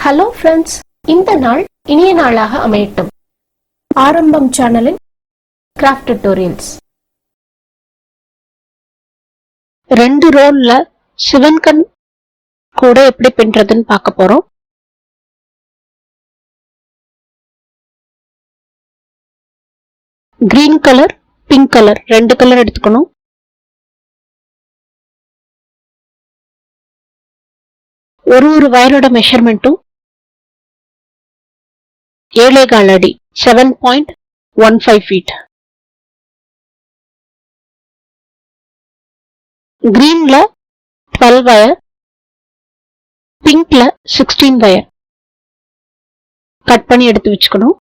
Hello friends, இந்த நாள் இனிய நாளாக அமையட்டும். ஆரம்பம் சேனலின் கிராஃப்ட் டியூட்டோரியல்ஸ். 2 ரோல்ல சிவன் கண் கூட எப்படி பின்றதுன்னு பார்க்க போறோம். Green colour, pink colour 2 colour எடுத்துக்கணும். ஒரு வயரோட மெஷர்மெண்ட்டும் 7.25 அடி 7.15 feet. கிரீன்ல 12 வயர், பிங்க்ல 16 வயர் கட் பண்ணி எடுத்து வச்சுக்கணும்.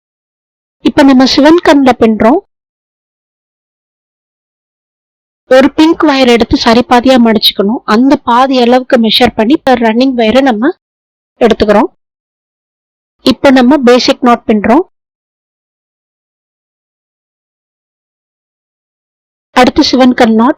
இப்ப நம்ம சிவன் கண்ல பின்றோம். ஒரு பிங்க் வயர் எடுத்து சரி பாதியா மடிச்சுக்கணும். அந்த பாதி அளவுக்கு மெஷர் பண்ணி ரன்னிங் வயரை நம்ம எடுத்துக்கிறோம். இப்ப நம்ம பேசிக் நாட் பின்றோம். அடுத்து சிவன் கண் நாட்.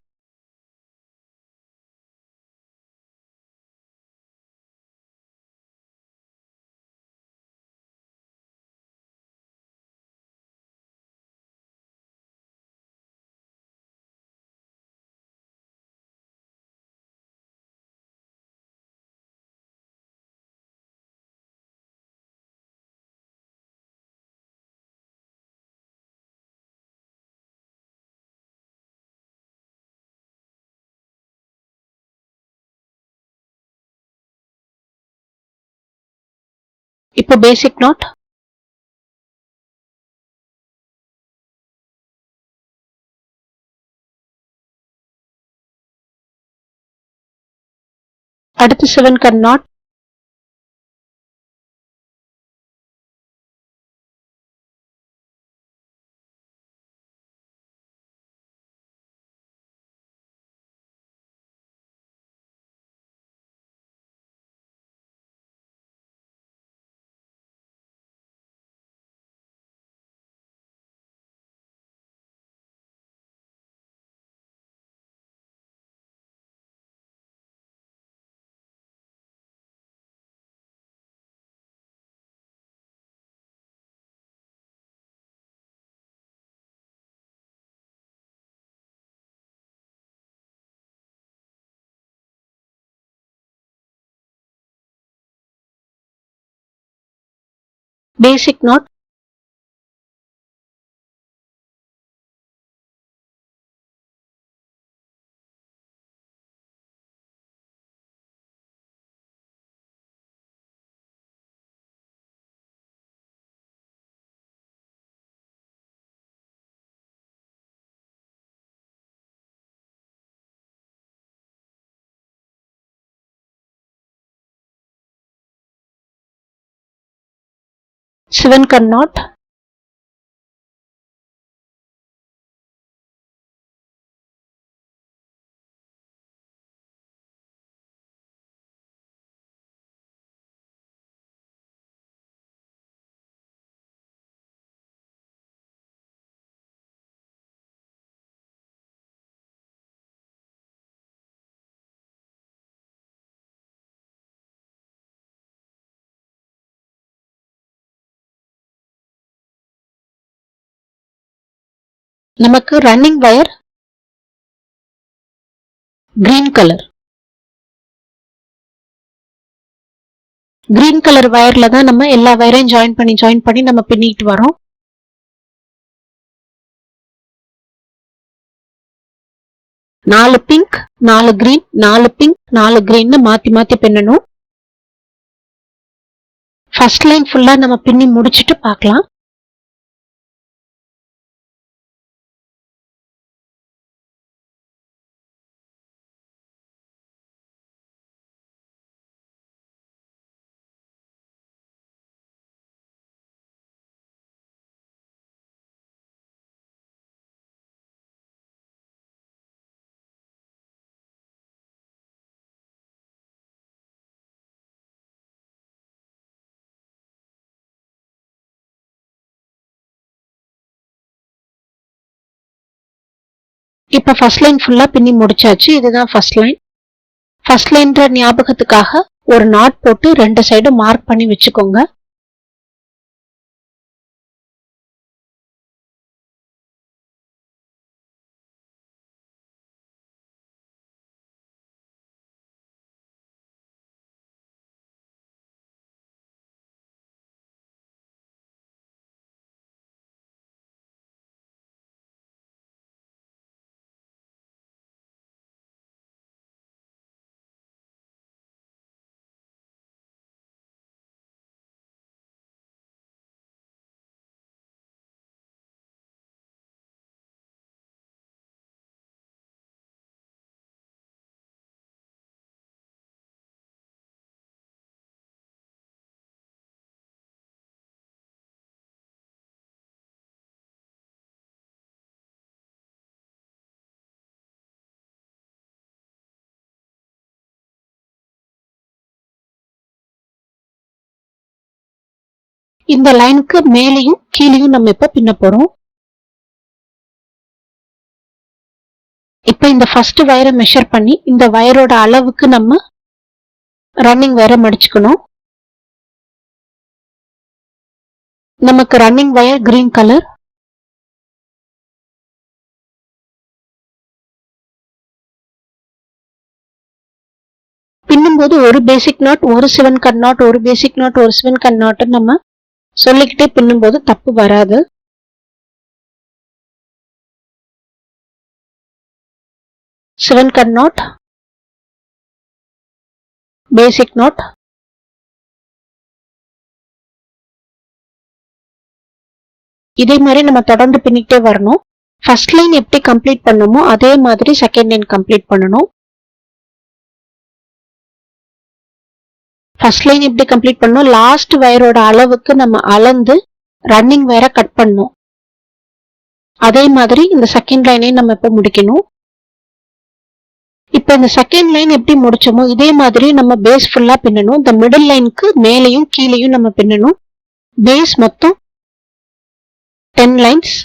இப்போ பேசிக் நாட். அடுத்து சிவன் கண் நாட். Basic not. சிவன் கண் நாட். நமக்கு running wire green colour. Green colour வயர்ல தான் நம்ம எல்லா வயரையும் ஜாயின் பண்ணி நம்ம பின்னிட்டு வரோம். நாலு பிங்க், 4 கிரீன், 4 பிங்க், 4 கிரீன் மாத்தி பின்னணும். ஃபர்ஸ்ட் லைன் ஃபுல்லா நம்ம பின்னி முடிச்சிட்டு பார்க்கலாம். இப்ப ஃபர்ஸ்ட் லைன் ஃபுல்லா பின்னி முடிச்சாச்சு. இதுதான் ஃபர்ஸ்ட் லைன். ஃபர்ஸ்ட் லைன்ற ஞாபகத்துக்காக ஒரு நாட் போட்டு 2 சைடும் மார்க் பண்ணி வச்சுக்கோங்க. இந்த லைனுக்கு மேலேயும் கீழேயும் நம்ம இப்ப பின்ன போறோம். இப்ப இந்த ஃபர்ஸ்ட் வயரை மெஷர் பண்ணி இந்த வயரோட அளவுக்கு நம்ம ரன்னிங் வயரை மடிச்சுக்கணும். நமக்கு ரன்னிங் வயர் கிரீன் கலர். பின்னும்போது ஒரு பேசிக் நாட், ஒரு 7 கட் நாட், ஒரு பேசிக் நாட், ஒரு 7 கட் நாட் நம்ம சொல்லிக்கிட்டே பின்னும்போது தப்பு வராது. Seven cut not, basic not, இதே மாதிரி நம்ம தொடர்ந்து பின்னிட்டே வரணும். ஃபர்ஸ்ட் லைன் எப்படி கம்ப்ளீட் பண்ணணுமோ அதே மாதிரி செகண்ட் லைன் கம்ப்ளீட் பண்ணணும். ஃபர்ஸ்ட் லைன் எப்படி கம்ப்ளீட் பண்ணணும், லாஸ்ட் வயரோட அளவுக்கு நம்ம அளந்து ரன்னிங் வயரை கட் பண்ணணும். அதே மாதிரி இந்த செகண்ட் லைனையும் நம்ம இப்ப முடிக்கணும். இப்ப இந்த செகண்ட் லைன் எப்படி முடிச்சோமோ இதே மாதிரி நம்ம பேஸ் ஃபுல்லா பின்னணும். இந்த மிடில் லைனுக்கு மேலையும் கீழையும் நம்ம பின்னணும். பேஸ் மொத்தம் 10 லைன்ஸ்.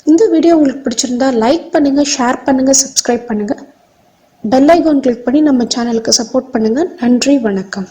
இந்த வீடியோ உங்களுக்கு பிடிச்சிருந்தா லைக் பண்ணுங்க, ஷேர் பண்ணுங்க, சப்ஸ்கிரைப் பண்ணுங்க. பெல் ஐகான் கிளிக் பண்ணி நம்ம சேனலுக்கு சப்போர்ட் பண்ணுங்க. நன்றி, வணக்கம்.